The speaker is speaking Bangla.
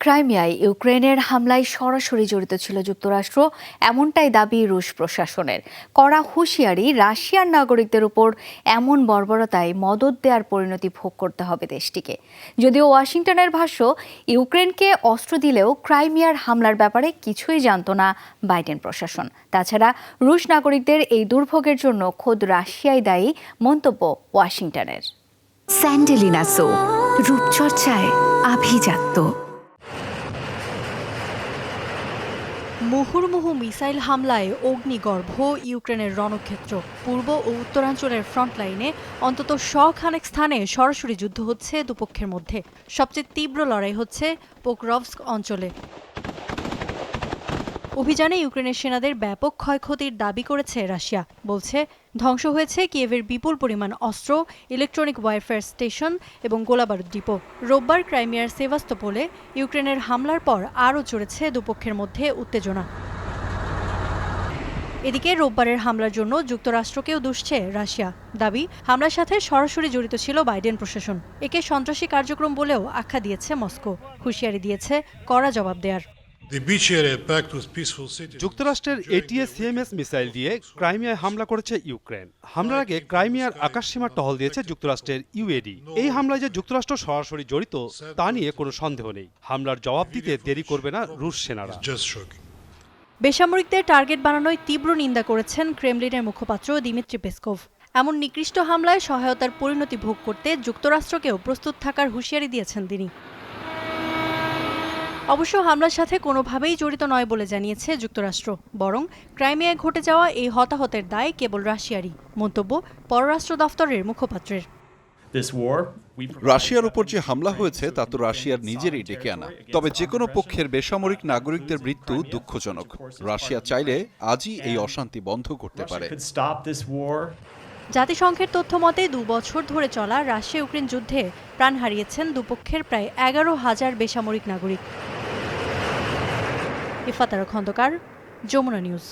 ক্রাইমিয়ায় ইউক্রেনের হামলায় সরাসরি জড়িত ছিল যুক্তরাষ্ট্র, এমনটাই দাবি রুশ প্রশাসনের। কড়া হুঁশিয়ারি, রাশিয়ার নাগরিকদের উপর এমন বর্বরতায় মদদ দেওয়ার পরিণতি ভোগ করতে হবে দেশটিকে। যদিও ওয়াশিংটনের ভাষ্য, ইউক্রেনকে অস্ত্র দিলেও ক্রাইমিয়ার হামলার ব্যাপারে কিছুই জানত না বাইডেন প্রশাসন। তাছাড়া রুশ নাগরিকদের এই দুর্ভোগের জন্য খোদ রাশিয়াই দায়ী, মন্তব্য ওয়াশিংটনের। স্যান্ডেলিনা সো, রূপচর্চায় আভিজাত্য। মুহুর্মুহু মিসাইল হামলায় অগ্নিগর্ভ ইউক্রেনের রণক্ষেত্র। পূর্ব ও উত্তরাঞ্চলের ফ্রন্টলাইনে অন্তত শখানেক স্থানে সরাসরি যুদ্ধ হচ্ছে দুপক্ষের মধ্যে। সবচেয়ে তীব্র লড়াই হচ্ছে পোকরভস্ক অঞ্চলে। অভিযানে ইউক্রেনের সেনাদের ব্যাপক ক্ষয়ক্ষতির দাবি করেছে রাশিয়া। বলছে, ধ্বংস হয়েছে কিয়েভের বিপুল পরিমাণ অস্ত্র, ইলেকট্রনিক ওয়ারফেয়ার স্টেশন এবং গোলাবারুদ ডিপো। রোববার ক্রাইমিয়ার সেভাস্তোপোলে ইউক্রেনের হামলার পর আরও চড়েছে দুপক্ষের মধ্যে উত্তেজনা। এদিকে রোববারের হামলার জন্য যুক্তরাষ্ট্রকেও দুষছে রাশিয়া। দাবি, হামলার সাথে সরাসরি জড়িত ছিল বাইডেন প্রশাসন। একে সন্ত্রাসী কার্যক্রম বলেও আখ্যা দিয়েছে মস্কো। হুঁশিয়ারি দিয়েছে কড়া জবাব দেয়ার। যুক্তরাষ্ট্রের ATACMS মিসাইল দিয়ে ক্রাইমিয়ায় হামলা করেছে ইউক্রেন। হামলার আগে ক্রাইমিয়ার আকাশসীমার টহল দিয়েছে যুক্তরাষ্ট্রের ইউএডি। এই হামলায় যে যুক্তরাষ্ট্র সরাসরি জড়িত তা নিয়ে কোনো সন্দেহ নেই। হামলার জবাব দিতে দেরি করবে না রুশ সেনারা। বেসামরিকদের টার্গেট বানানোয় তীব্র নিন্দা করেছেন ক্রেমলিনের মুখপাত্র দিমিত্রি পেসকোভ। এমন নিকৃষ্ট হামলায় সহায়তার পরিণতি ভোগ করতে যুক্তরাষ্ট্রকেও প্রস্তুত থাকার হুঁশিয়ারি দিয়েছেন তিনি। অবশ্য হামলার সাথে কোনোভাবেই জড়িত নয় বলে জানিয়েছে যুক্তরাষ্ট্র, বরং ক্রাইমিয়ায় ঘটে যাওয়া এই হতাহতের দায় কেবল রাশিয়ারই। মন্তব্য পররাষ্ট্র দফতরের মুখপাত্রের। রাশিয়ার উপর যে হামলা হয়েছে তা তো রাশিয়ার নিজেরই ডেকে আনা। তবে যে কোনো পক্ষের বেসামরিক নাগরিকদের মৃত্যু দুঃখজনক। রাশিয়া চাইলে আজই এই অশান্তি বন্ধ করতে পারে। জাতিসংঘের তথ্য মতে 2 বছর ধরে চলা রাশিয়া ইউক্রেন যুদ্ধে প্রাণ হারিয়েছেন দুপক্ষের প্রায় 11,000 বেসামরিক নাগরিক। ইফাতারা খন্দকার, যমুনা নিউজ।